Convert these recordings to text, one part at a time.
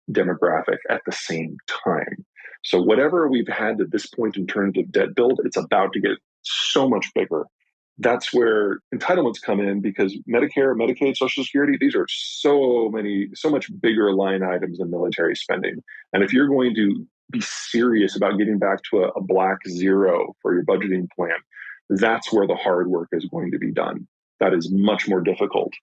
demographic at the same time. So whatever we've had to this point in terms of debt build, it's about to get so much bigger. That's where entitlements come in because Medicare, Medicaid, Social Security, these are so much bigger line items than military spending. And if you're going to be serious about getting back to a black zero for your budgeting plan, that's where the hard work is going to be done. That is much more difficult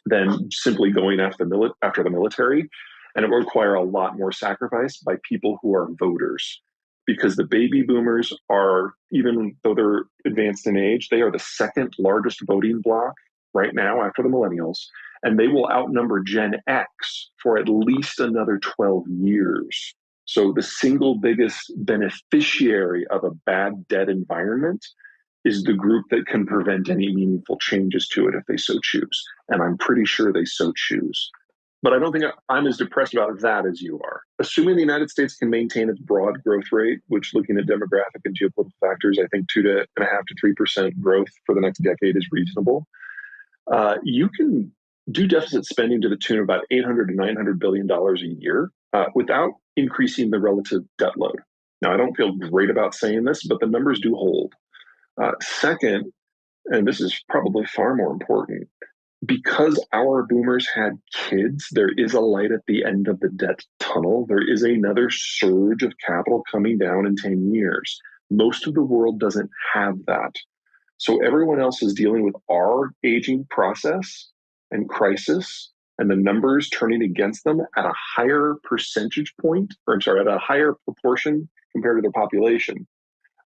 than simply going after the military. And it will require a lot more sacrifice by people who are voters. Because the baby boomers are, even though they're advanced in age, they are the second largest voting bloc right now after the millennials. And they will outnumber Gen X for at least another 12 years. So the single biggest beneficiary of a bad debt environment is the group that can prevent any meaningful changes to it if they so choose. And I'm pretty sure they so choose. But I don't think I'm as depressed about that as you are. Assuming the United States can maintain its broad growth rate, which looking at demographic and geopolitical factors, I think 2.5 to 3% growth for the next decade is reasonable. You can do deficit spending to the tune of about $800 to $900 billion a year without increasing the relative debt load. Now, I don't feel great about saying this, but the numbers do hold. Second, and this is probably far more important, because our boomers had kids, there is a light at the end of the debt tunnel. There is another surge of capital coming down in 10 years. Most of the world doesn't have that. So everyone else is dealing with our aging process and crisis and the numbers turning against them at a higher percentage point, or I'm sorry, at a higher proportion compared to their population.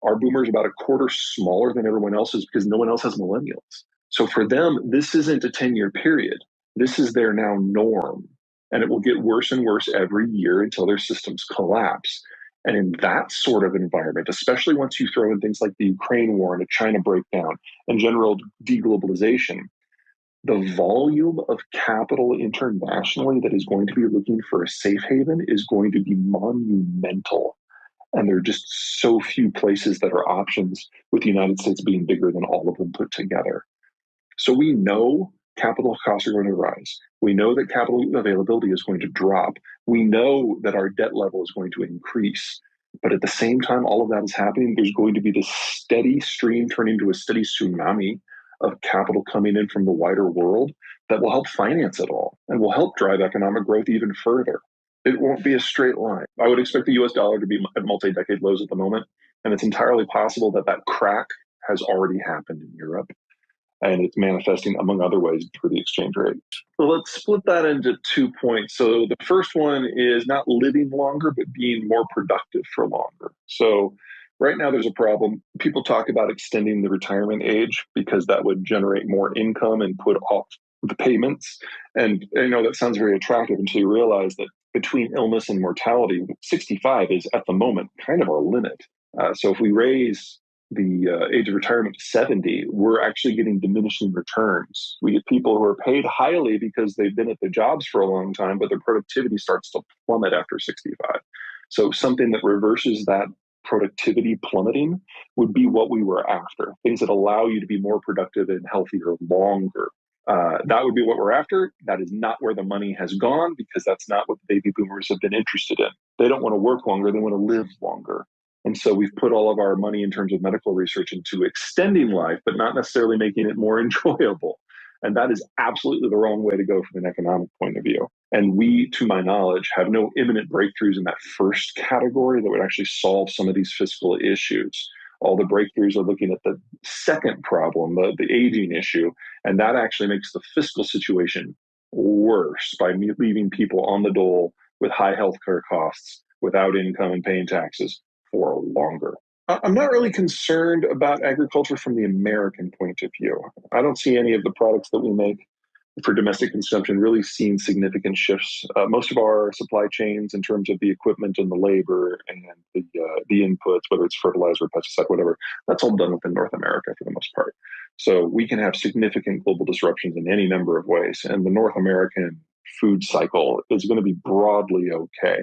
Our boomers about a quarter smaller than everyone else's because no one else has millennials. So for them, this isn't a 10-year period. This is their now norm. And it will get worse and worse every year until their systems collapse. And in that sort of environment, especially once you throw in things like the Ukraine war and a China breakdown and general deglobalization, the volume of capital internationally that is going to be looking for a safe haven is going to be monumental. And there are just so few places that are options, with the United States being bigger than all of them put together. So we know capital costs are going to rise. We know that capital availability is going to drop. We know that our debt level is going to increase. But at the same time, all of that is happening, there's going to be this steady stream turning into a steady tsunami of capital coming in from the wider world that will help finance it all and will help drive economic growth even further. It won't be a straight line. I would expect the US dollar to be at multi-decade lows at the moment. And it's entirely possible that that crack has already happened in Europe. And it's manifesting, among other ways, through the exchange rate. So let's split that into 2 points. So the first one is not living longer, but being more productive for longer. So right now there's a problem. People talk about extending the retirement age because that would generate more income and put off the payments. And that sounds very attractive until you realize that between illness and mortality, 65 is at the moment kind of our limit. So if we raise the age of retirement to 70, we're actually getting diminishing returns. We get people who are paid highly because they've been at their jobs for a long time, but their productivity starts to plummet after 65. So something that reverses that productivity plummeting would be what we were after. Things that allow you to be more productive and healthier longer. That would be what we're after. That is not where the money has gone because that's not what the baby boomers have been interested in. They don't want to work longer. They want to live longer. And so we've put all of our money in terms of medical research into extending life, but not necessarily making it more enjoyable. And that is absolutely the wrong way to go from an economic point of view. And we, to my knowledge, have no imminent breakthroughs in that first category that would actually solve some of these fiscal issues. All the breakthroughs are looking at the second problem, the aging issue, and that actually makes the fiscal situation worse by leaving people on the dole with high healthcare costs, without income and paying taxes for longer. I'm not really concerned about agriculture from the American point of view. I don't see any of the products that we make for domestic consumption really seeing significant shifts. Most of our supply chains in terms of the equipment and the labor and the inputs, whether it's fertilizer, pesticide, whatever, that's all done within North America for the most part. So we can have significant global disruptions in any number of ways. And the North American food cycle is going to be broadly okay.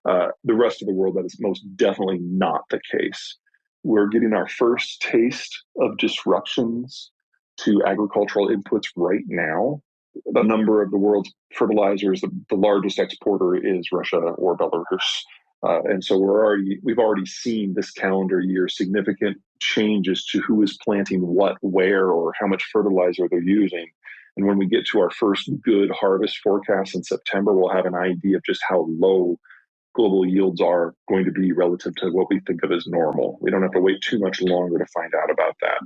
The rest of the world, that is most definitely not the case. We're getting our first taste of disruptions to agricultural inputs right now. a number of the world's fertilizers, the largest exporter is Russia or Belarus. And so we've already seen this calendar year significant changes to who is planting what, where, or how much fertilizer they're using. And when we get to our first good harvest forecast in September, we'll have an idea of just how low global yields are going to be relative to what we think of as normal. We don't have to wait too much longer to find out about that.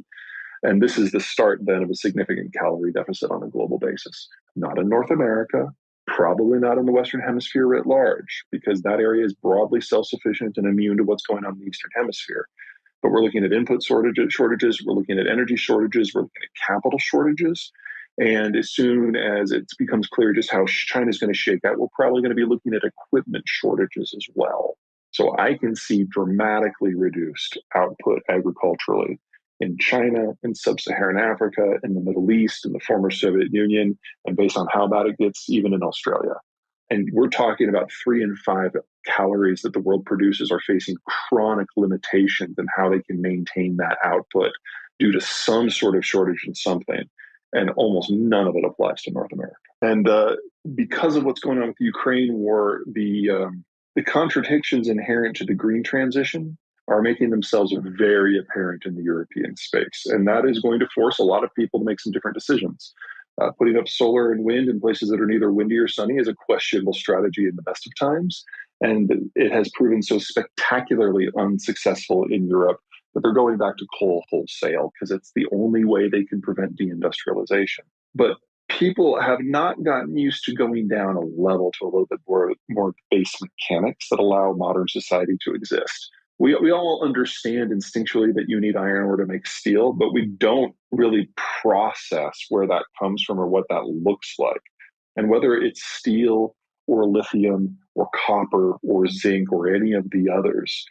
And this is the start then of a significant calorie deficit on a global basis. Not in North America, probably not in the Western Hemisphere writ large, because that area is broadly self-sufficient and immune to what's going on in the Eastern Hemisphere. But we're looking at input shortages, we're looking at energy shortages, we're looking at capital shortages. And as soon as it becomes clear just how China's going to shake out, we're probably going to be looking at equipment shortages as well. So I can see dramatically reduced output agriculturally in China, in sub-Saharan Africa, in the Middle East, in the former Soviet Union, and based on how bad it gets, even in Australia. And we're talking about 3 and 5 calories that the world produces are facing chronic limitations in how they can maintain that output due to some sort of shortage in something. And almost none of it applies to North America. And because of what's going on with the Ukraine war, the contradictions inherent to the green transition are making themselves very apparent in the European space. And that is going to force a lot of people to make some different decisions. Putting up solar and wind in places that are neither windy or sunny is a questionable strategy in the best of times. And it has proven so spectacularly unsuccessful in Europe that they're going back to coal wholesale because it's the only way they can prevent deindustrialization. But people have not gotten used to going down a level to a little bit more base mechanics that allow modern society to exist. We all understand instinctually that you need iron ore to make steel, but we don't really process where that comes from or what that looks like. And whether it's steel or lithium or copper or zinc or any of the others,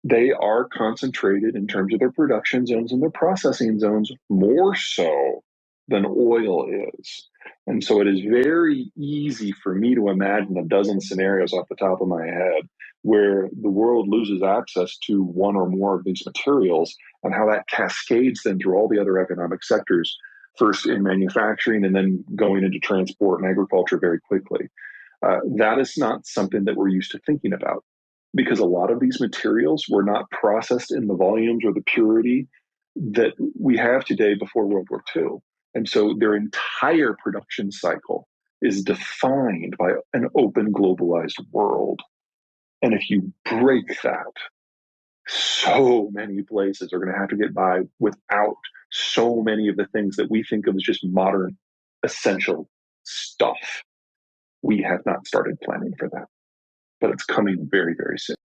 they are concentrated in terms of their production zones and their processing zones more so than oil is. And so it is very easy for me to imagine a dozen scenarios off the top of my head where the world loses access to one or more of these materials and how that cascades then through all the other economic sectors, first in manufacturing and then going into transport and agriculture very quickly. That is not something that we're used to thinking about because a lot of these materials were not processed in the volumes or the purity that we have today before World War II. And so their entire production cycle is defined by an open, globalized world. And if you break that, so many places are going to have to get by without so many of the things that we think of as just modern, essential stuff. We have not started planning for that, but it's coming very, very soon.